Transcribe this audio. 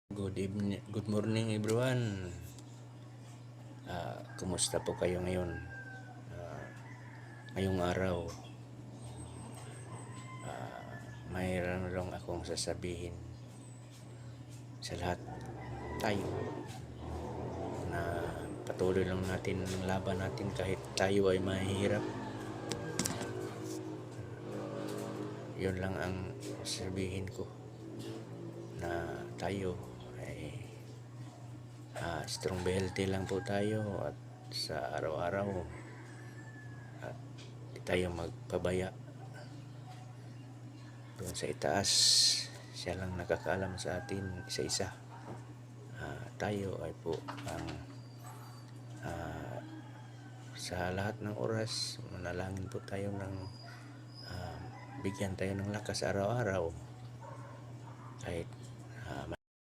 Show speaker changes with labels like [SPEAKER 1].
[SPEAKER 1] Good evening, good morning everyone. Kumusta po kayo ngayon? Ngayong araw, mayroon lang akong sasabihin sa lahat tayo na patuloy lang natin ang laban natin kahit tayo ay mahihirap. Yun lang ang sabihin ko, na tayo ay strong healthy lang po tayo at sa araw-araw at di tayo magpabaya doon sa itaas. Siya lang nakakaalam sa atin isa-isa. Tayo ay po ang sa lahat ng oras manalangin po tayo ng bigyan tayo ng lakas araw-araw kahit